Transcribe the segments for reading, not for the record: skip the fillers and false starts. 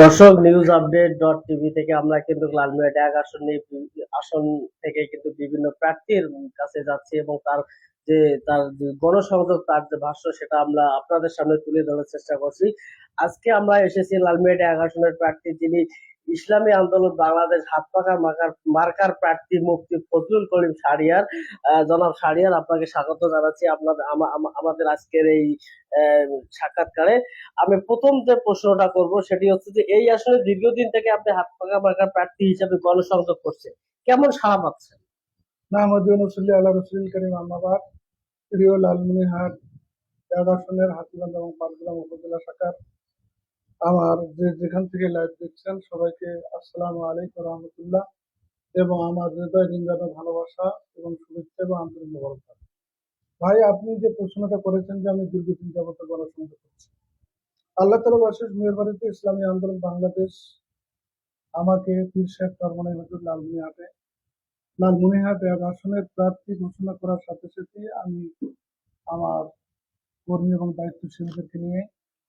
দর্শক, news update dot TV থেকে আমরা কিন্তু লালমিয়া এক আসন থেকে কিন্তু বিভিন্ন প্রার্থীর কাছে যাচ্ছি এবং যে তার গণসংযোগ, তার যে ভাষ্য, সেটা আমরা আপনাদের সামনে তুলে ধরার চেষ্টা করছি। আজকে আমরা এসেছি লালমিয়া এক আসনের প্রার্থী, যিনি ইসলামী আন্দোলন বাংলাদেশ হাত পাখা মার্কার প্রার্থী মুফতি ফজলুল করিম শাহরিয়ার। জনাব শাহরিয়ার, আপনাকে স্বাগত জানাচ্ছি আমাদের আজকের এই সাক্ষাৎকারে। আমি প্রথম যে প্রশ্নটা করব সেটি হচ্ছে যে, এই আসলে দীর্ঘদিন থেকে আপনি হাত পাকা মার্কার প্রার্থী হিসেবে গণসংযোগ করছেন, কেমন সাড়া পাচ্ছেন? প্রিয় লালমনিরহাট এক আসনের হাতীবান্ধা এবং পাটগ্রাম উপজেলা শাখার আমার যেখান থেকে লাইভ দেখছেন সবাইকে আসসালামু আলাইকুম রহমতুল্লাহ এবং আমার হৃদয় রিঙ্গানো ভালোবাসা এবং শুভেচ্ছা এবং আন্তরিক মোবারকবাদ। ভাই, আপনি যে প্রশ্নটা করেছেন যে আমি দীর্ঘদিন যাবত গণসংযোগ করছি, আল্লাহ তাআলার অশেষ মেহেরবানিতে ইসলামী আন্দোলন বাংলাদেশ আমাকে পীর সাহেব চরমনাই হুজুর লালমনিরহাট এক আসনের প্রার্থী ঘোষণা করার সাথে সাথে আমি আমার কর্মী এবং দায়িত্বশীলদেরকে নিয়ে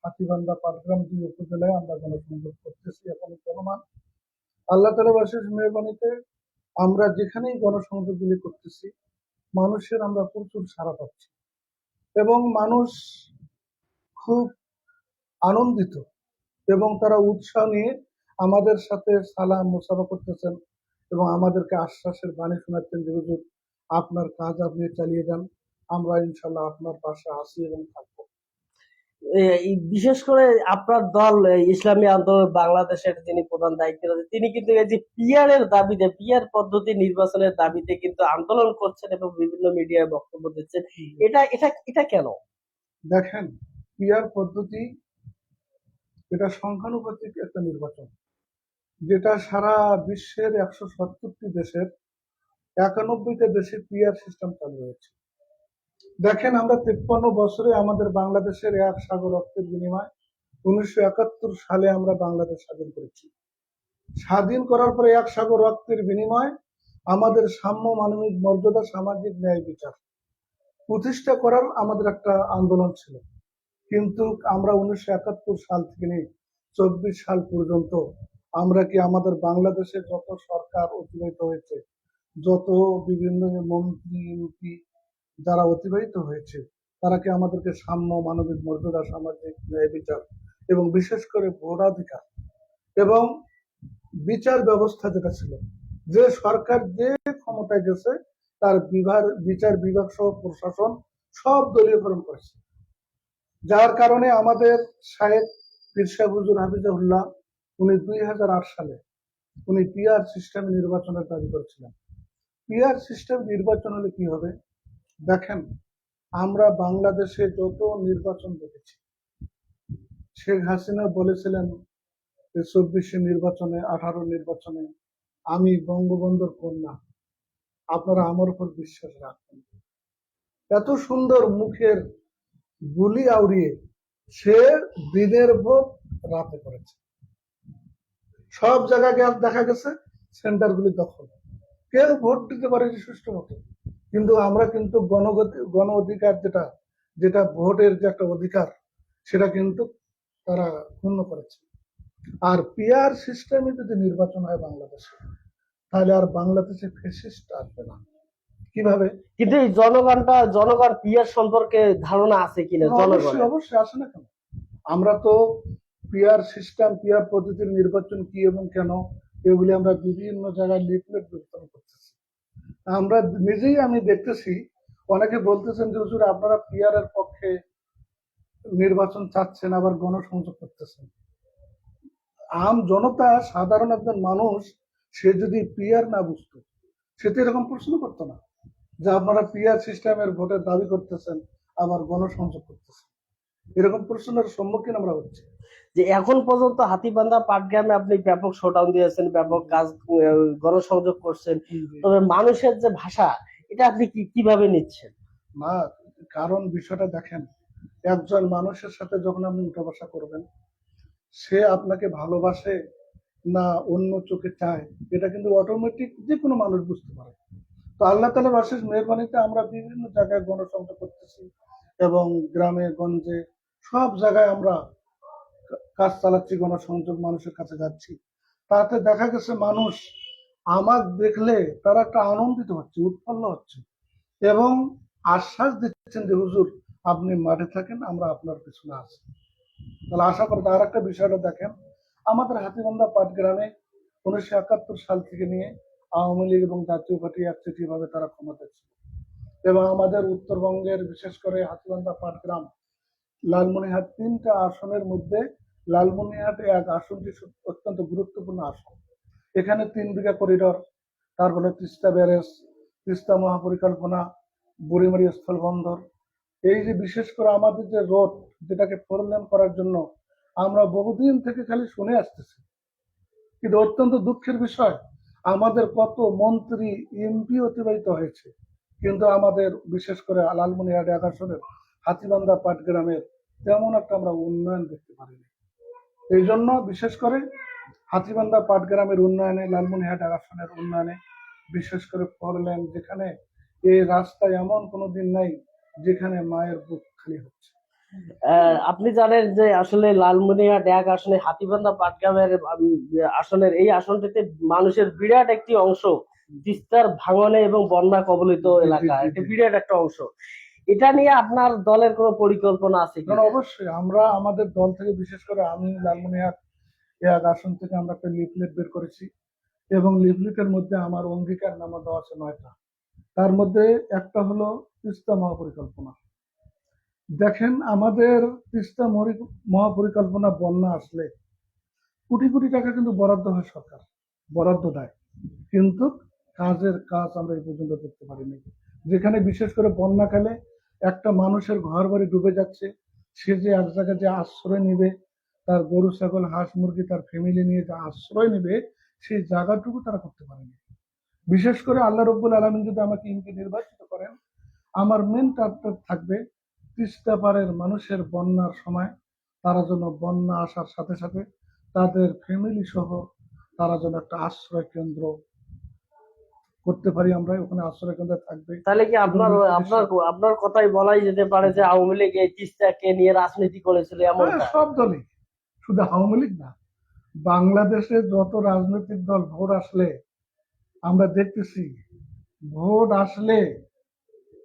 হাতীবান্ধা পাটগ্রাম দুই উপজেলায় আমরা গণসংযোগ করতেছি। এখন চলমান আল্লাহ তাআলার অশেষ মেহেরবানিতে আমরা যেখানেই গণসংযোগগুলি করতেছি, মানুষের আমরা প্রচুর সাড়া পাচ্ছি এবং মানুষ খুব আনন্দিত এবং তারা উৎসাহ নিয়ে আমাদের সাথে সালাম মুসাফা করতেছেন এবং আমাদেরকে আশ্বাসের বাণী শোনাচ্ছেন যে হুজুর, আপনার কাজ আপনি চালিয়ে যান, আমরা ইনশাল্লাহ আপনার পাশে আছি এবং থাকবো। বিশেষ করে আপনার দল ইসলামী আন্দোলন বাংলাদেশের যিনি প্রধান দায়িত্বে রয়েছে, তিনি কিন্তু এই যে পিআর এর দাবিতে, পিআর পদ্ধতি নির্বাচনের দাবিতে কিন্তু আন্দোলন করছেন এবং বিভিন্ন মিডিয়ায় বক্তব্য দিচ্ছেন। এটা এটা এটা কেন? দেখেন, পিআর পদ্ধতি এটা সংখ্যানুপাতিক একটা নির্বাচন, যেটা সারা বিশ্বের 170টি দেশের 91টা দেশে পিআর সিস্টেম চালু হয়েছে। দেখেন, আমরা 53 বছরে আমাদের বাংলাদেশের এক সাগর রক্তের বিনিময় 1971 সালে আমরা বাংলাদেশ স্বাধীন করেছি। স্বাধীন করার পরে এক সাগর রক্তের বিনিময় আমাদের সাম্য, মানবিক মর্যাদা, সামাজিক ন্যায় বিচার প্রতিষ্ঠা করার আমাদের একটা আন্দোলন ছিল। কিন্তু আমরা 1971 সাল থেকে নিয়ে 24 সাল পর্যন্ত আমরা কি আমাদের বাংলাদেশে যত সরকার অতিবাহিত হয়েছে, যত বিভিন্ন মন্ত্রী এমপি যারা অতিবাহিত হয়েছে, তারা কি আমাদেরকে সাম্য, মানবিক মর্যাদা, সামাজিক ন্যায় বিচার এবং বিশেষ করে ভোটাধিকার এবং বিচার ব্যবস্থা যেটা ছিল, যে সরকার যে ক্ষমতায় গেছে তার বিচার বিভাগ সহ প্রশাসন সব দলীয়করণ করেছে। যার কারণে আমাদের শায়েখ পীর সাহেব হুজুর হাফিজাহুল্লাহ উনি 2008 সালে উনি পিআর সিস্টেম নির্বাচনের দাবি করেছিলেন। পিআর সিস্টেম নির্বাচন হলে কি হবে? দেখেন, আমরা বাংলাদেশে যত নির্বাচন দেখেছি, শেখ হাসিনা বলেছিলেন 24 নির্বাচনে, 18 নির্বাচনে আমি বঙ্গবন্ধুর কন্যা, আপনারা আমার উপর বিশ্বাস রাখবেন। এত সুন্দর মুখের বুলি আউড়িয়ে সে দিনের ভোট রাতে করেছে। সব জায়গায় দেখা গেছে সেন্টারগুলি দখল, কেউ ভোট দিতে পারেনি সুষ্ঠু মতো। কিন্তু আমরা কিন্তু গণ অধিকার যেটা যেটা ভোটের যে একটা অধিকার, সেটা কিন্তু তারা ক্ষুণ্ণ করেছে। আর পিআর সিস্টেমে যদি নির্বাচন হয় বাংলাদেশে, তাহলে আর বাংলাদেশে ফ্যাসিস্ট আসবে না। কিভাবে? কিন্তু এই জনগণ পিআর সম্পর্কে ধারণা আছে কিনা? অবশ্যই অবশ্যই আসে না কেন? আমরা তো পিআর সিস্টেম, পিআর পদ্ধতির নির্বাচন কি এবং কেন, এগুলি আমরা বিভিন্ন জায়গায় লিফলেট বিতরণ করতেছি। আমরা নিজেই আমি দেখতেছি অনেকে বলতেছেন যে হুজুর, আপনারা পিআর এর পক্ষে নির্বাচন চাচ্ছেন, আবার গণসংযোগ করতেছেন। আম জনতা, সাধারণ একজন মানুষ, সে যদি পিআর না বুঝতো, সে তো এরকম প্রশ্ন করতো না যে আপনারা পিআর সিস্টেমের ভোটের দাবি করতেছেন আবার গণসংযোগ করতেছেন। এরকম প্রশ্নের সম্মুখীন আমরা হচ্ছি। যে এখন পর্যন্ত হাতীবান্ধা পাটগ্রামে আপনি ব্যাপক শোডাউন দিয়েছেন, ব্যাপক কাজ গণসংযোগ করছেন, তবে মানুষের যে ভাষা, এটা আপনি কিভাবে নিচ্ছেন? না, কারণ বিষয়টা দেখেন, একজন মানুষের সাথে যখন আপনি উঠা বসা করবেন, সে আপনাকে ভালোবাসে না অন্য চোখে চায়, এটা কিন্তু অটোমেটিক যে কোনো মানুষ বুঝতে পারে। তো আল্লাহ তাআলার অশেষ মেহেরবানিতে আমরা বিভিন্ন জায়গায় গণসংযোগ করতেছি এবং গ্রামে গঞ্জে সব জায়গায় আমরা কাজ চালাচ্ছি, গণসংযোগ মানুষের কাছে যাচ্ছি, তাতে দেখা গেছে মানুষ আমার দেখলে তারা একটা আনন্দিত হচ্ছে, উৎফুল্ল হচ্ছে এবং আশ্বাস দিচ্ছেন যে হুজুর আপনি মাঠে থাকেন, আমরা আপনার পিছনে আছি। তাহলে আশা করি। আর একটা বিষয়টা দেখেন, আমাদের হাতীবান্ধা পাটগ্রামে 1971 সাল থেকে নিয়ে আওয়ামী লীগ এবং জাতীয় পার্টি একচেটিয়া ভাবে তারা ক্ষমতায় ছিল এবং আমাদের উত্তরবঙ্গের বিশেষ করে হাতীবান্ধা পাটগ্রাম লালমনিরহাট 3টা আসনের মধ্যে লালমনিরহাট এক আসনটি অত্যন্ত গুরুত্বপূর্ণ আসন। এখানে 3 বিঘা করিডর, তারপরে তিস্তা ব্যারেজ, তিস্তা মহাপরিকল্পনা, বুড়িমারি স্থলবন্দর, এই যে বিশেষ করে আমাদের যে রোড যেটাকে 4 লেন করার জন্য আমরা বহুদিন থেকে খালি শুনে আসতেছি, কিন্তু অত্যন্ত দুঃখের বিষয় আমাদের কত মন্ত্রী এমপি অতিবাহিত হয়েছে, কিন্তু আমাদের বিশেষ করে লালমনিরহাট এক আসনের হাতীবান্ধা পাটগ্রামের তেমন একটা আমরা উন্নয়ন দেখতে পারিনি। এই জন্য বিশেষ করে হাতীবান্ধা পাটগ্রামের উন্নয়নে, লালমনিরহাট এক আসনের উন্নয়নে, বিশেষ করে 4 লেন, যেখানে এই রাস্তায় এমন কোনো দিন নাই যেখানে মায়ের বুক খালি হচ্ছে। আপনি জানেন যে আসলে লালমনিরহাট এক আসনে হাতীবান্ধা পাটগ্রামের আসনের এই আসনটিতে মানুষের বিরাট একটি অংশ তিস্তার ভাঙনে এবং বন্যা কবলিত জি, জি, এলাকা, জি, একটা জি। বিরাট একটা অংশ। এটা নিয়ে আপনার দলের কোনো পরিকল্পনা আছে কি? কারণ অবশ্যই আমরা আমাদের দল থেকে বিশেষ করে আমি লালমনিরহাট এক আসন থেকে আমরা একটা লিফলেট বের করেছি এবং লিফলেটের মধ্যে আমার অঙ্গীকার নামা দেওয়া আছে 9টা। তার মধ্যে একটা হলো তিস্তা মহাপরিকল্পনা। দেখেন আমাদের তিস্তা মহাপরিকল্পনা বন্যা আসলে কোটি কোটি টাকা কিন্তু বরাদ্দ হয়, সরকার বরাদ্দ দেয়, কিন্তু কাজের কাজ আমরা এই পর্যন্ত দেখতে পারিনি। যেখানে বিশেষ করে বন্যাকালে একটা মানুষের ঘর বাড়ি ডুবে যাচ্ছে, সে যে এক জায়গায় যে আশ্রয় নিবে, তার গরু ছাগল হাঁস মুরগি তার ফ্যামিলি নিয়ে যে আশ্রয় নিবে, সেই জায়গাটুকু তারা করতে পারেনি। বিশেষ করে আল্লাহ রব্বুল আলমিন যদি আমাকে এমপি নির্বাচিত করেন, আমার মেন টার্গেট থাকবে তিস্তা পাড়ের মানুষের বন্যার সময় তারা যেন বন্যা আসার সাথে সাথে তাদের ফ্যামিলি সহ তারা যেন একটা আশ্রয় কেন্দ্র করতে পারি, আমরা ওখানে আশ্রয় কেন্দ্র থাকবে। তাহলে কি এবং আপনার আপনার আপনার কথাই বলাই যেতে পারে যে আওয়ামী লীগ এই তিস্তাকে নিয়ে রাজনীতি করেছিল হ্যাঁ, এমনটা? সব দলই, শুধু আওয়ামী লীগ না, বাংলাদেশে যত রাজনৈতিক দল ভোট আসলে আমরা দেখতেছি, ভোট আসলে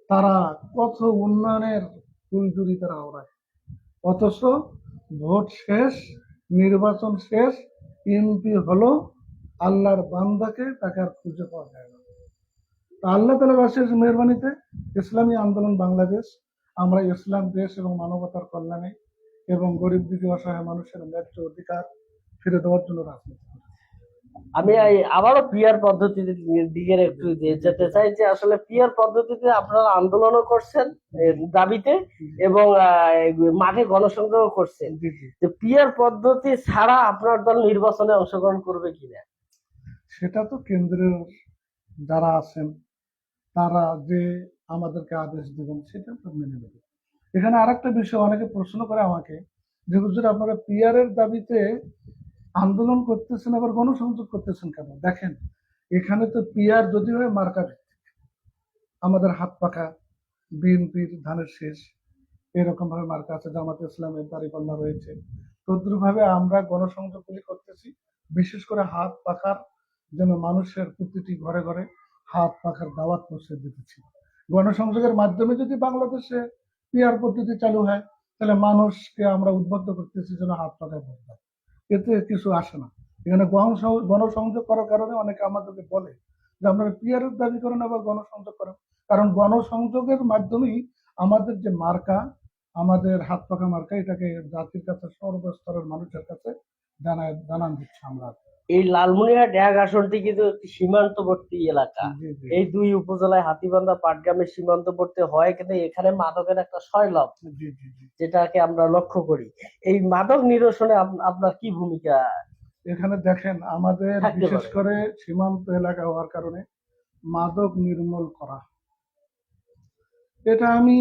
তারা কত উন্নয়নের ফুলঝুরি তারা ওড়ায়, অথচ ভোট শেষ, নির্বাচন শেষ, এমপি হলো, আল্লাহর বান্দাকে তাকে আর খুঁজে পাওয়া যায় না। তা আল্লাহ তাআলার অশেষ মেহরবানিতে ইসলামী আন্দোলন বাংলাদেশ আমরা ইসলাম দেশ এবং মানবতার কল্যাণে এবং গরিব দুঃখী অসহায় মানুষের ন্যায্য অধিকার ফিরে দেওয়ার জন্য রাজনীতি করি। আমি আবারও পিয়ার পদ্ধতির দিকে একটু যেতে চাই যে আসলে পিয়ার পদ্ধতিতে আপনারা আন্দোলনও করছেন দাবিতে জি, এবং মাঠে গণসংযোগ করছেন। জি, জি। যে পিয়ার পদ্ধতি ছাড়া আপনার দল নির্বাচনে অংশগ্রহণ করবে কিনা? সেটা তো কেন্দ্রের যারা আছেন তারা যে আমাদেরকে আদেশ দিবেন সেটা তো মেনে নেবে। এখানে আরেকটা বিষয় অনেকে প্রশ্ন করে আমাকে যে হুজুর আপনারা পিয়ারের দাবিতে আন্দোলন করতেছেন আবার গণসংযোগ করতেছেন কেন? দেখেন, এখানে তো পিয়ার যদি হয় মার্কা ভিত্তিক, আমাদের হাত পাখা, বিএনপির ধানের শেষ, এরকম ভাবে মার্কা আছে, জামাতে ইসলামের দাঁড়িপাল্লা রয়েছে, তদ্রুপ ভাবে আমরা গণসংযোগগুলি করতেছি, বিশেষ করে হাত পাখার যেন মানুষের প্রতিটি ঘরে ঘরে হাত পাখার দাওয়াত পৌঁছে দিতেছি। গণসংযোগের মাধ্যমে যদি বাংলাদেশে পিয়ার পদ্ধতি চালু হয়, তাহলে মানুষকে আমরা উদ্বুদ্ধ করতেছি যেন হাত পাখায় ভোট দেয়। এতে কিছু আসে না। এখানে গণসংযোগ করার কারণে অনেকে আমাদেরকে বলে যে আপনারা পিয়ারের দাবি করেন আবার গণসংযোগ করেন, কারণ গণসংযোগের মাধ্যমেই আমাদের যে মার্কা, আমাদের হাত পাখা মার্কা, এটাকে জাতির কাছে সর্বস্তরের মানুষের কাছে জানান দিচ্ছে আমরা। এই লালমনিরহাট এক আসনটি কিন্তু একটি সীমান্তবর্তী এলাকা। জি, জি, এই দুই উপজেলায় হাতীবান্ধা পাটগ্রামের সীমান্তবর্তী হয়, কিন্তু এখানে মাদকের একটা সয়লাভ জি, জি, জি। যেটাকে আমরা লক্ষ্য করি। এই মাদক নিরসনে আপনার কি ভূমিকা এখানে দেখেন আমাদের থাকতে বিশেষ পারে? করে সীমান্ত এলাকা হওয়ার কারণে মাদক নির্মূল করা, এটা আমি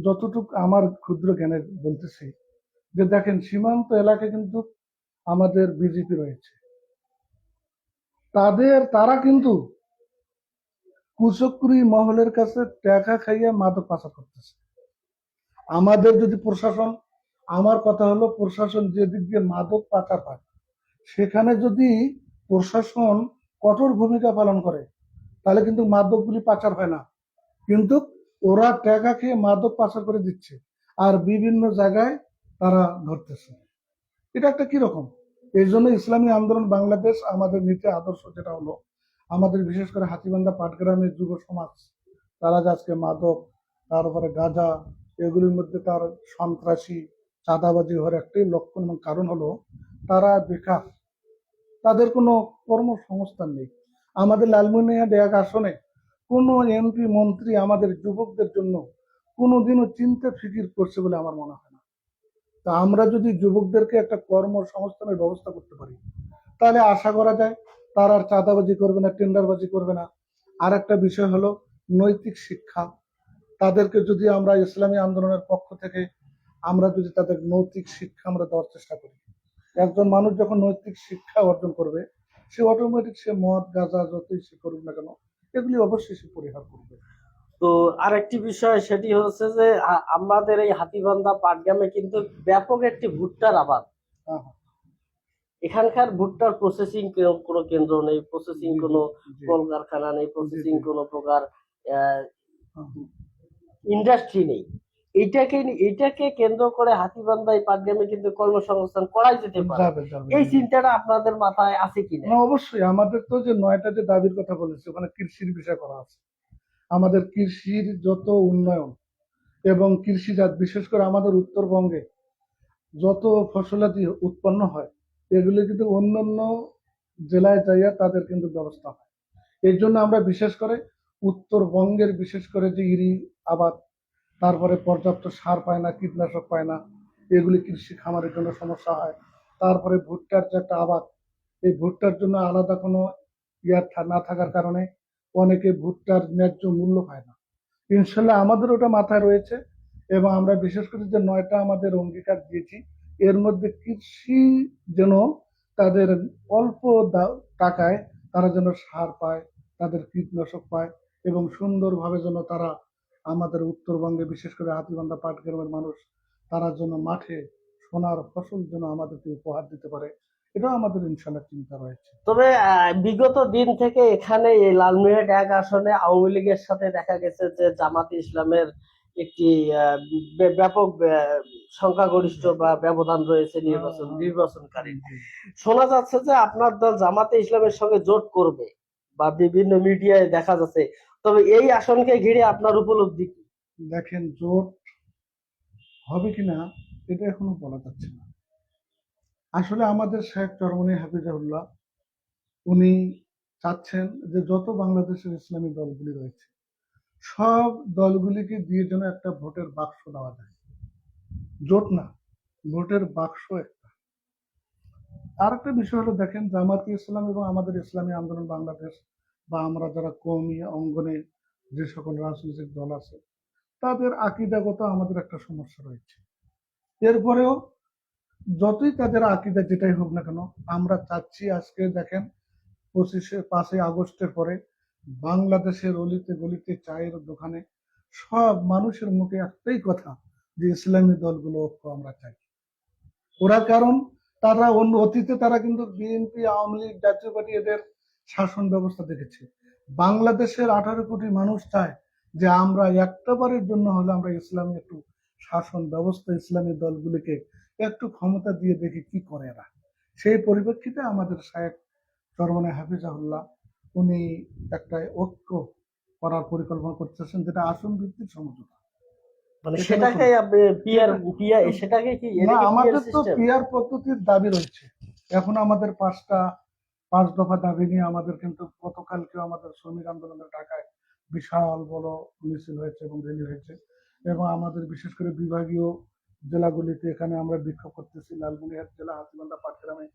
যতটুকু আমার ক্ষুদ্র জ্ঞানে বলতেছি যে দেখেন সীমান্ত এলাকায় কিন্তু আমাদের বিজেপি রয়েছে, তারা কিন্তু কুচক্রী মহলের কাছে টাকা খাইয়া মাদক পাচার করতেছে। আমাদের যদি প্রশাসন আমার কথা হলো প্রশাসন যেদিক দিয়ে মাদক পাচার হয় সেখানে যদি প্রশাসন কঠোর ভূমিকা পালন করে তাহলে কিন্তু মাদকগুলি পাচার হয় না, কিন্তু ওরা টাকা খেয়ে মাদক পাচার করে দিচ্ছে আর বিভিন্ন জায়গায় তারা ধরতেছে। এটা একটা কিরকম? এই জন্য ইসলামী আন্দোলন বাংলাদেশ আমাদের নীতি আদর্শ যেটা হলো, আমাদের বিশেষ করে হাতীবান্ধা পাটগ্রামের যুব সমাজ, তারা যে আজকে মাদক, তারপরে গাঁজা, এগুলির মধ্যে তার সন্ত্রাসী চাঁদাবাজি হওয়ার একটাই লক্ষণ এবং কারণ হলো তারা বেকার, তাদের কোনো কর্মসংস্থান নেই। আমাদের লালমনিরহাট এক আসনে কোনো এমপি মন্ত্রী আমাদের যুবকদের জন্য কোনোদিনও চিন্তা ফিকির করছে বলে আমার মনে হয় না। তা আমরা যদি যুবকদেরকে একটা কর্মসংস্থানের ব্যবস্থা করতে পারি তাহলে আশা করা যায় তারা আর চাঁদাবাজি করবে না, টেন্ডারবাজি করবে না। আর একটা বিষয় হলো নৈতিক শিক্ষা। তাদেরকে যদি আমরা ইসলামী আন্দোলনের পক্ষ থেকে আমরা যদি তাদের নৈতিক শিক্ষা আমরা দেওয়ার চেষ্টা করি, একজন মানুষ যখন নৈতিক শিক্ষা অর্জন করবে সে অটোমেটিক সে মদ গাঁজা যতই সে করুক না কেন এগুলি অবশ্যই সে পরিহার করবে। তো আরেকটি বিষয় সেটি হচ্ছে যে আমাদের এই হাতীবান্ধা পাটগ্রামে কিন্তু ব্যাপক একটি ভুট্টার আবাদ। হ্যাঁ, হ্যাঁ, এখানকার ভুট্টার প্রসেসিং কোনো কেন্দ্র নেই, প্রসেসিং জি, কোনো জি, কলকারখানা নেই, জি, প্রসেসিং জি, কোনো প্রকার হ্যাঁ, ইন্ডাস্ট্রি নেই। এইটাকে কেন্দ্র করে হাতীবান্ধা এই পাটগ্রামে কিন্তু কর্মসংস্থান করাই যেতে পারে। যাবে যাবে, এই জি, জি। চিন্তাটা আপনাদের মাথায় আছে কিনা? না, অবশ্যই আমাদের তো যে 9টা যে দাবির কথা বলেছি ওখানে কৃষির বিষয় করা আছে। আমাদের কৃষির যত উন্নয়ন এবং কৃষিজাত বিশেষ করে আমাদের উত্তরবঙ্গে যত ফসলাদি উৎপন্ন হয় এগুলি কিন্তু অন্যান্য জেলায় যাইয়া তাদের কিন্তু ব্যবস্থা হয়। এর জন্য আমরা বিশেষ করে উত্তরবঙ্গের বিশেষ করে যে ইরি আবাদ, তারপরে পর্যাপ্ত সার পায় না, কীটনাশক পায় না, এগুলি কৃষি খামারের জন্য সমস্যা হয়। তারপরে ভুট্টার যে একটা আবাদ, এই ভুট্টার জন্য আলাদা কোনো না থাকার কারণে অনেকে ভুট্টার ন্যায্য মূল্য পায় না। ইনশাল্লাহ আমাদের ওটা মাথায় রয়েছে এবং আমরা বিশেষ করে যে 9টা আমাদের অঙ্গীকার দিয়েছি এর মধ্যে কৃষি যেন তাদের অল্প টাকায় তারা যেন সার পায়, তাদের কীটনাশক পায় এবং সুন্দরভাবে যেন তারা আমাদের উত্তরবঙ্গে বিশেষ করে হাতীবান্ধা পাটগ্রামের মানুষ তারা যেন মাঠে সোনার ফসল যেন আমাদেরকে উপহার দিতে পারে, এটাও আমাদের ইনশাল্লাহ চিন্তা রয়েছে। তবে বিগত দিন থেকে এখানে এই লালমনিরহাট এক আসনে আওয়ামী লীগের সাথে দেখা গেছে যে জামাতে ইসলামের একটি ব্যাপক সংখ্যাগরিষ্ঠ বা ব্যবধান রয়েছে নির্বাচনকারী। জি, শোনা যাচ্ছে যে আপনার দল জামাতে ইসলামের সঙ্গে জোট করবে বা বিভিন্ন মিডিয়ায় দেখা যাচ্ছে। তবে এই আসনকে ঘিরে আপনার উপলব্ধি কি? দেখেন জোট হবে কিনা এটা এখনো বলা যাচ্ছে না। আসলে আমাদের শেখ চরমনী হাফিজাহুল্লাহ উনি চাচ্ছেন যে যত বাংলাদেশের ইসলামী দলগুলি রয়েছে সব দলগুলিকে দিয়ে যেন একটা ভোটের বাক্স দেওয়া যায়, জোট না, ভোটের বাক্স একটা। আর একটা বিষয় হলো দেখেন জামাতে ইসলাম এবং আমাদের ইসলামী আন্দোলন বাংলাদেশ বা আমরা যারা কওমি অঙ্গনে যে সকল রাজনৈতিক দল আছে তাদের আকীদাগত আমাদের একটা সমস্যা রয়েছে। এরপরেও যতই তাদের আকীদা যেটাই হোক না কেন আমরা চাচ্ছি আজকে দেখেন 5ই আগস্টের পরে বাংলাদেশের অলিতে গলিতে চায়ের দোকানে সব মানুষের মুখে একটাই কথা যে ইসলামী দলগুলো ঐক্য আমরা চাই। ওরা কারণ তারা অন্য অতীতে তারা কিন্তু বিএনপি আওয়ামী লীগ জাতীয় পার্টি এদের শাসন ব্যবস্থা দেখেছে। বাংলাদেশের 18 কোটি মানুষ চায় যে আমরা একটা বারের জন্য হলে আমরা ইসলামী একটু শাসন ব্যবস্থা ইসলামী দলগুলিকে একটু ক্ষমতা দিয়ে দেখি কি করে এরা। সেই পরিপ্রেক্ষিতে আমাদের শায়েখ চরমনে হাফিজাহুল্লাহ উনি একটা ঐক্য করার পরিকল্পনা করতেছেন যেটা আসন ভিত্তিক সমঝোতা। মানে এখানে সেটাকে পিয়ার এটা পিয়া সেটাকে কি না, এটা কি পিয়ার আমাদের তো সিস্টেম? পিয়ার পদ্ধতির দাবি রয়েছে। এখন আমাদের 5 দফা দাবি নিয়ে আমাদের কিন্তু গতকালকে আমাদের শ্রমিক আন্দোলনের ঢাকায় বিশাল বড় মিছিল হয়েছে এবং র্যালি হয়েছে এবং আমাদের বিশেষ করে বিভাগীয় জেলাগুলিতে এখানে আমরা বিক্ষোভ করতেছি, লালমনিরহাট জেলা, হাতীবান্ধা, পাটগ্রামে,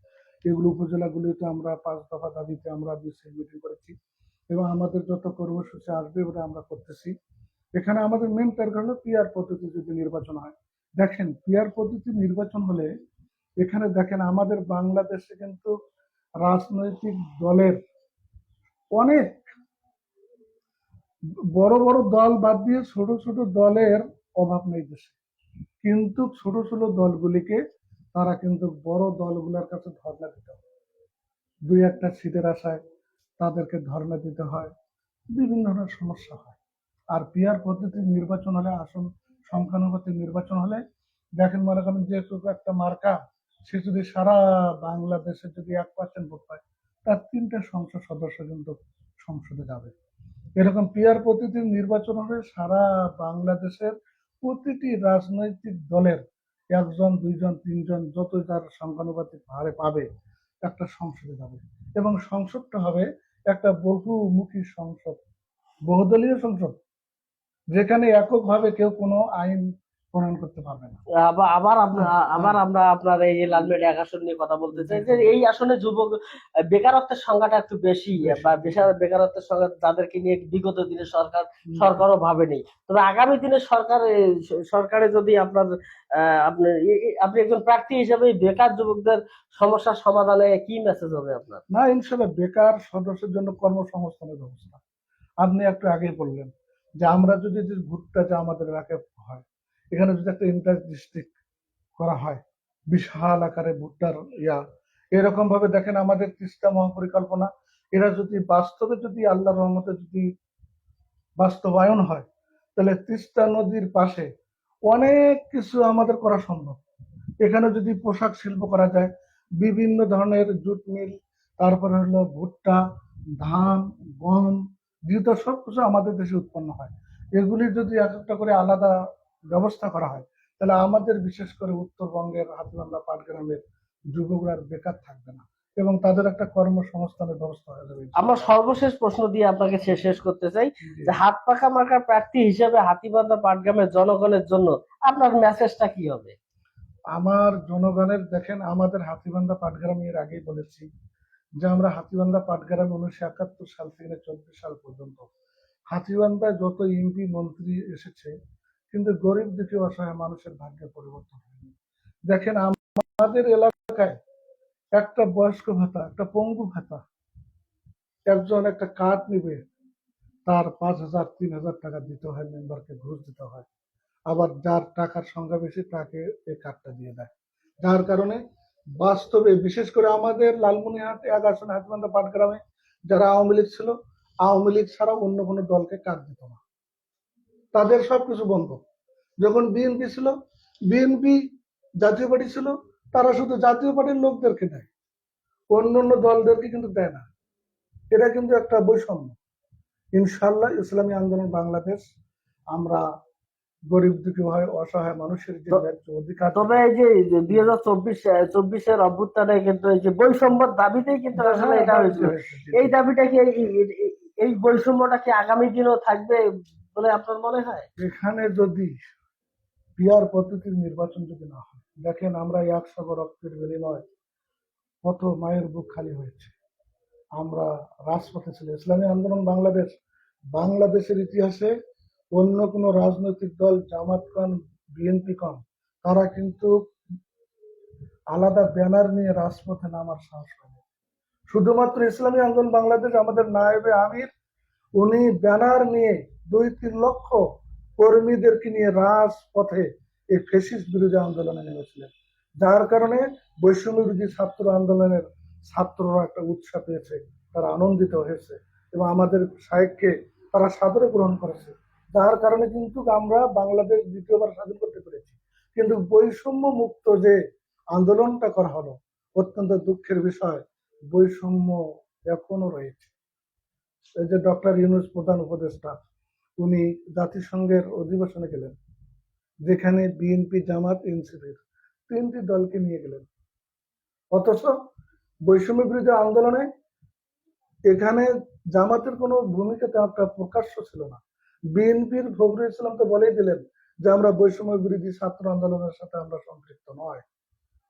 এগুলো উপজেলাগুলিতে আমরা 5 দফা দাবিতে আমরা মিছিল মিটিং করেছি এবং আমাদের যত কর্মসূচি আসবে ওটা আমরা করতেছি। এখানে আমাদের মেন টার্গেট হলো পিআর পদ্ধতি যদি নির্বাচন হয়। দেখেন পিআর পদ্ধতি নির্বাচন হলে এখানে দেখেন আমাদের বাংলাদেশে কিন্তু রাজনৈতিক দলের অনেক বড় বড় দল বাদ দিয়ে ছোট ছোট দলের অভাব নেই দেশে। কিন্তু ছোট ছোট দলগুলিকে তারা কিন্তু বড় দলগুলোর কাছে ধর্ণা দিতে হয়, দুই একটা সিটের আশায় তাদেরকে ধর্ণা দিতে হয়, বিভিন্ন ধরনের সমস্যা হয়। আর পিয়ার পদ্ধতির নির্বাচন হলে, আসন সংখ্যানুপাতিক নির্বাচন হলে, দেখেন মনে করেন যে একটা মার্কা, সে যদি সারা বাংলাদেশে যদি 1% ভোট পায়, তার 3টে সংসদ সদস্য কিন্তু সংসদে যাবে। এরকম পিয়ার পদ্ধতির নির্বাচন হলে সারা বাংলাদেশের প্রতিটি রাজনৈতিক দলের 1জন 2জন 3জন যত তার সংখ্যানুপাতিক হারে পাবে একটা সংসদে যাবে, এবং সংসদটা হবে একটা বহুমুখী সংসদ, বহুদলীয় সংসদ, যেখানে এককভাবে কেউ কোনো আইন প্রণয়ন করতে পারবে না। আবার আবার আমরা হ্যাঁ, আবার হ্যাঁ, আমরা আপনার এই যে লালমেট এক আসন নিয়ে কথা বলতে জি চাই, যে জি এই আসনে যুবক বেকারত্বের সংখ্যাটা একটু বেশি, বেশি, বা জি। বেকারত্বের সংখ্যা যাদেরকে নিয়ে বিগত দিনে হুম, সরকারও ভাবেনি। তবে আগামী দিনে সরকারে যদি আপনার আপনি একজন প্রার্থী হিসেবে এই বেকার যুবকদের সমস্যার সমাধানে কি মেসেজ হবে আপনার? না, ইনশাল্লাহ বেকার সদস্যের জন্য কর্মসংস্থানের ব্যবস্থা। আপনি একটু আগেই বললেন যে আমরা যদি যে ভুট্টা যে আমাদের এলাকায় হয়, এখানে যদি একটা ইন্টার ডিস্ট্রিক্ট করা হয়, বিশাল আকারে ভুট্টার ইয়া, এরকম ভাবে দেখেন আমাদের তিস্তা মহাপরিকল্পনা, এরা যদি বাস্তবে যদি আল্লাহর রহমতে যদি বাস্তবায়ন হয়, তাহলে তিস্তা নদীর পাশে অনেক কিছু আমাদের করা সম্ভব। এখানে যদি পোশাক শিল্প করা যায়, বিভিন্ন ধরনের জুট মিল, তারপরে হলো ভুট্টা, ধান, গম, যেহেতু সবকিছু আমাদের দেশে উৎপন্ন হয়, এগুলি যদি এক একটা করে আলাদা ব্যবস্থা করা হয়, তাহলে আমাদের বিশেষ করে উত্তরবঙ্গের হাতিবান্ধা পাটগ্রামের যুবকরা আর বেকার থাকবে না, এবং তাদের একটা কর্মসংস্থানের ব্যবস্থা হয়ে যাবে আমরা ইনশাআল্লাহ। সর্বশেষ প্রশ্ন দিয়ে আপনাকে শেষ করতে চাই, জি। যে হাত পাখা মার্কার প্রার্থী হিসেবে হাতীবান্ধা পাটগ্রামের জনগণের জন্য আপনার মেসেজটা কি হবে? আমার জনগণের, দেখেন আমাদের হাতিবান্ধা পাটগ্রামে এর আগেই বলেছি যে আমরা হাতিবান্ধা পাটগ্রামে 1971 সাল থেকে 24 সাল পর্যন্ত হাতিবান্ধায় যত এমপি মন্ত্রী এসেছে, কিন্তু গরিব দুঃখী অসহায় মানুষের ভাগ্যের পরিবর্তন হয়নি। দেখেন আমাদের এলাকায় একটা বয়স্ক ভাতা, একটা পঙ্গু ভাতা, একজন একটা কার্ড নিবে, তার 5,000 3,000 টাকা দিতে হয়, মেম্বারকে ঘুষ দিতে হয়। আবার যার টাকার সংখ্যা বেশি তাকে এই কার্ডটা দিয়ে দেয়, যার কারণে বাস্তবে বিশেষ করে আমাদের লালমনিরহাট 1 আসন হাতিবান্ধা পাটগ্রামে যারা আওয়ামী লীগ ছিল, আওয়ামী লীগ ছাড়া অন্য কোনো দলকে কার্ড দিত না, তাদের সবকিছু বন্ধ। যখন বিএনপি ছিল, বিএনপি জাতীয় পার্টি ছিল, তারা শুধু জাতীয় পার্টির লোকদেরকে দেয়, অন্য অন্য দলদেরকে কিন্তু দেয় না। এটা কিন্তু একটা বৈষম্য। ইনশাল্লাহ ইসলামী আন্দোলন বাংলাদেশ, আমরা গরিব দুঃখী হয় অসহায় মানুষের যে তো- ন্যায্য অধিকার তবে যেটা, এই যে 2024-এর অভ্যুত্থানে কিন্তু এই যে বৈষম্যর দাবিতেই কিন্তু আসলে হ্যাঁ এটা দাবিতে হয়েছিল। হয়েছে, জি এই জি। দাবিটা কি এই বৈষম্যটা কি আগামী দিনেও থাকবে বলে আপনার মনে হয়? এখানে যদি পিয়ার পদ্ধতির নির্বাচন যদি না হয়, দেখেন আমরা 100 রক্তের বিনিময় কত মায়ের বুক খালি হয়েছে, আমরা রাজপথে ছিল। ইসলামী আন্দোলন বাংলাদেশ, বাংলাদেশের ইতিহাসে অন্য কোনো রাজনৈতিক দল, জামাত কন, বিএনপি কন, তারা কিন্তু আলাদা ব্যানার নিয়ে রাজপথে নামার সাহস হয়নি। শুধুমাত্র ইসলামী আন্দোলন বাংলাদেশ, আমাদের নায়েবে আমির, উনি ব্যানার নিয়ে 2-3 লক্ষ কর্মীদেরকে নিয়ে রাজপথে এই ফেসিস্ট বিরোধী আন্দোলনে নেমেছিলেন, যার কারণে বৈষম্য বিরোধী ছাত্র আন্দোলনের ছাত্ররা একটা উৎসাহ পেয়েছে, তারা আনন্দিত হয়েছে, এবং আমাদের সাহেবকে তারা সাদরে গ্রহণ করেছে, যার কারণে কিন্তু আমরা বাংলাদেশ দ্বিতীয়বার স্বাধীন করতে পেরেছি। কিন্তু বৈষম্য মুক্ত যে আন্দোলনটা করা হলো, অত্যন্ত দুঃখের বিষয়, বৈষম্য এখনো রয়েছে। এই যে ডক্টর ইউনূস প্রধান উপদেষ্টা, উনি জাতিসংঘের অধিবেশনে গেলেন, যেখানে বিএনপি, জামাত, এনসিপির 3টি দলকে নিয়ে গেলেন, অথচ বৈষম্য বিরোধী আন্দোলনে এখানে জামাতের কোনো ভূমিকা একটা প্রকাশ্য ছিল না। বিএনপির ফখরুল ইসলাম তো বলেই দিলেন যে আমরা বৈষম্য বিরোধী ছাত্র আন্দোলনের সাথে আমরা সম্পৃক্ত নয়,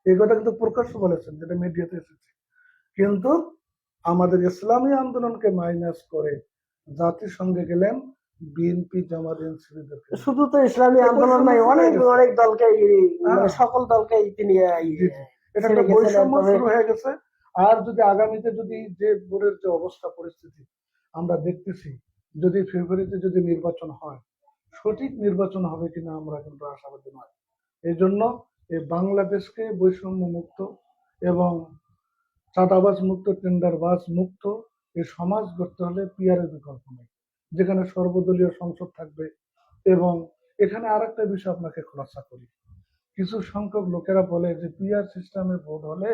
এই কথা কিন্তু প্রকাশ্য বলেছেন, যেটা মিডিয়াতে এসেছে। কিন্তু আমাদের ইসলামী আন্দোলনকে মাইনাস করে জাতিসংঘে গেলেন বিএনপি, জামাত, এনসিপিদেরকে নিয়ে। শুধু তো ইসলামী এটা আন্দোলন বৈষম্য নাই, শুরু অনেক হয়ে গেছে। অনেক দলকে মানে হ্যাঁ, সকল দলকে তিনি জি জি, এটা ছেড়ে একটা গেছিলেন। বৈষম্য তবে শুরু হয়ে গেছে। আর যদি আগামীতে যদি যে বোর্ডের যে অবস্থা পরিস্থিতি আমরা দেখতেছি, যদি ফেব্রুয়ারিতে যদি নির্বাচন হয়, সঠিক নির্বাচন হবে কিনা আমরা কিন্তু আশাবাদী নয়। এই জন্য এই বাংলাদেশকে বৈষম্য মুক্ত এবং চাঁদাবাজ মুক্ত, টেন্ডারবাজ মুক্ত এই সমাজ গড়তে হলে পিয়ারের বিকল্প নেই, যেখানে সর্বদলীয় সংসদ থাকবে। এবং এখানে আর একটা বিষয় আপনাকে খোলাসা করি, কিছু সংখ্যক লোকেরা বলে যে পিআর সিস্টেমে ভোট হলে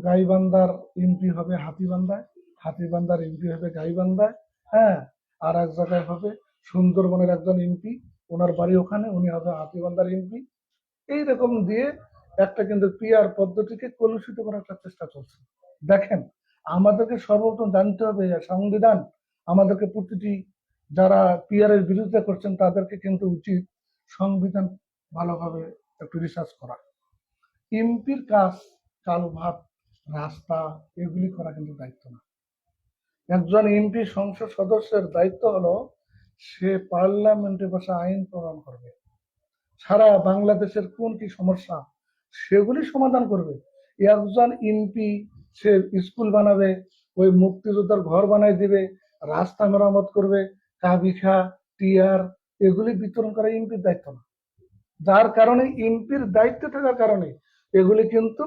গাইবান্ধার এমপি হবে হাতীবান্ধায়, হাতীবান্ধার এমপি হবে গাইবান্ধায়, হ্যাঁ, আর এক জায়গায় হবে সুন্দরবনের একজন এমপি, ওনার বাড়ি ওখানে, উনি হবে হাতীবান্ধার এমপি। এইরকম দিয়ে একটা কিন্তু পিআর পদ্ধতিকে কলুষিত করার একটা চেষ্টা চলছে। দেখেন, আমাদেরকে সর্বপ্রথম জানতে হবে যে সংবিধান আমাদেরকে প্রতিটি যারা পিআর এর বিরোধিতা করছেন তাদেরকে কিন্তু উচিত সংবিধান ভালোভাবে একটু রিসার্চ করা। এমপির কাজ কালভার্ট, রাস্তা এগুলি করা কিন্তু দায়িত্ব না। একজন এমপি সংসদ সদস্যের দায়িত্ব হলো সে পার্লামেন্টে বসে আইন প্রণয়ন করবে, সারা বাংলাদেশের কোন কি সমস্যা সেগুলি সমাধান করবে। একজন এমপি সে স্কুল বানাবে, ওই মুক্তিযোদ্ধার ঘর বানাই দিবে, রাস্তা মেরামত করবে, কাবিখা, টিআর এগুলি বিতরণ করা এমপির দায়িত্ব না। যার কারণে এমপির দায়িত্বে থাকার কারণে এগুলি কিন্তু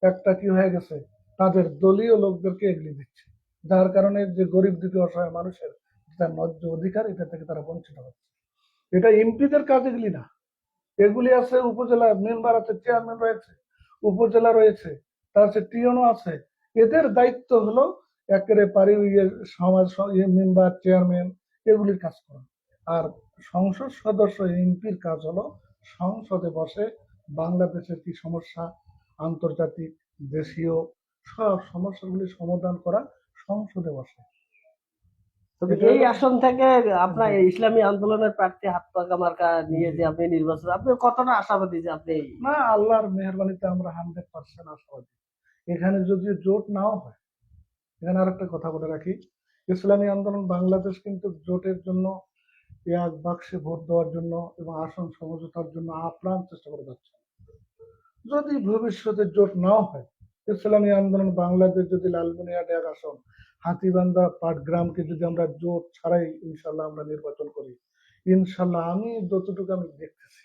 একটা কি হয়ে গেছে, তাদের দলীয় লোকদেরকে এগুলি দিচ্ছে, যার কারণে যে গরিব দুঃখী অসহায় মানুষের যেটা ন্যায্য অধিকার এটা থেকে তারা বঞ্চিত হচ্ছে। এটা এমপিদের কাজ এগুলি না, এগুলি আছে উপজেলা মেম্বার আছে, চেয়ারম্যান রয়েছে, উপজেলা রয়েছে, তার হচ্ছে টিওনো আছে। এদের দায়িত্ব হলো একেবারে পারি সমাজ মেম্বার চেয়ারম্যান এগুলির কাজ করা। আর সংসদ সদস্য এমপির কাজ হলো সংসদে বসে বাংলাদেশের কি সমস্যা, আন্তর্জাতিক দেশীয় সব সমস্যাগুলি সমাধান করা, সংসদে বসে। তবে এটা এই হলো আসন থেকে আপনার এই ইসলামী আন্দোলনের প্রার্থী হাত পাকা মার্কা নিয়ে যে আপনি নির্বাচন, আপনি কতটা আশাবাদী যে আপনি না, আল্লাহর মেহরবানিতে আমরা 100% আশাবাদী। এখানে যদি জোট নাও হয়, এখানে আর একটা কথা বলে রাখি, ইসলামী আন্দোলন বাংলাদেশ কিন্তু জোটের জন্য, এক বাক্সে ভোট দেওয়ার জন্য এবং আসন সমঝোতার জন্য আপ্রাণ চেষ্টা করে যাচ্ছে। যদি ভবিষ্যতে জোট নাও হয়, ইসলামী আন্দোলন বাংলাদেশ যদি লালমনিরহাট এক আসন, হাতীবান্ধা পাটগ্রামকে যদি আমরা জোট ছাড়াই ইনশাল্লাহ আমরা নির্বাচন করি, ইনশাল্লাহ আমি যতটুকু আমি দেখতেছি,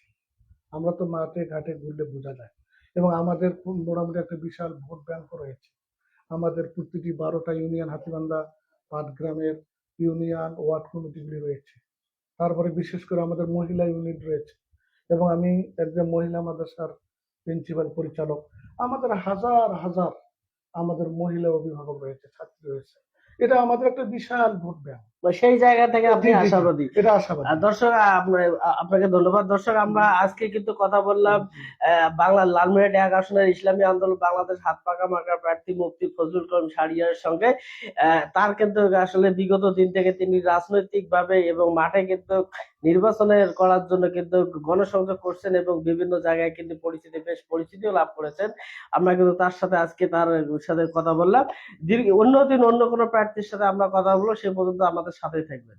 আমরা তো মাঠে ঘাটে ঘুরলে বোঝা যায়, এবং আমাদের মোটামুটি একটা বিশাল ভোট ব্যাংক রয়েছে। আমাদের প্রতিটি 12টা ইউনিয়ন হাতীবান্ধা পাটগ্রামের ইউনিয়ন ওয়ার্ড কমিটিগুলি রয়েছে। তারপরে বিশেষ করে আমাদের মহিলা ইউনিট রয়েছে, এবং আমি একজন মহিলা মাদ্রাসার প্রিন্সিপাল পরিচালক। আমাদের হাজার হাজার আমাদের মহিলা অভিভাবক রয়েছে, ছাত্রী রয়েছে। এটা আমাদের একটা বিশাল ভোট ব্যাংক। সেই জায়গা থেকে আপনি জি জি জি, আশাবাদী। এটা আশাবাদী। দর্শক আপনাকে ধন্যবাদ। দর্শক, আমরা আজকে কিন্তু কথা বললাম বাংলা লালমনিরহাট এক আসনের ইসলামী আন্দোলন বাংলাদেশ হাত পাকা মার্কা প্রার্থী মুফতি ফজলুল করিম শাহরিয়ারের সঙ্গে। তার কিন্তু আসলে বিগত দিন থেকে তিনি রাজনৈতিক ভাবে এবং মাঠে কিন্তু নির্বাচনের করার জন্য কিন্তু গণসংযোগ করছেন এবং বিভিন্ন জায়গায় কিন্তু বেশ পরিচিতিও লাভ করেছেন। আমরা কিন্তু তার সাথে আজকে তার সাথে কথা বললাম। অন্যদিন অন্য কোনো প্রার্থীর সাথে আমরা কথা বলবো, সে পর্যন্ত আমাদের সাথেই থাকবেন।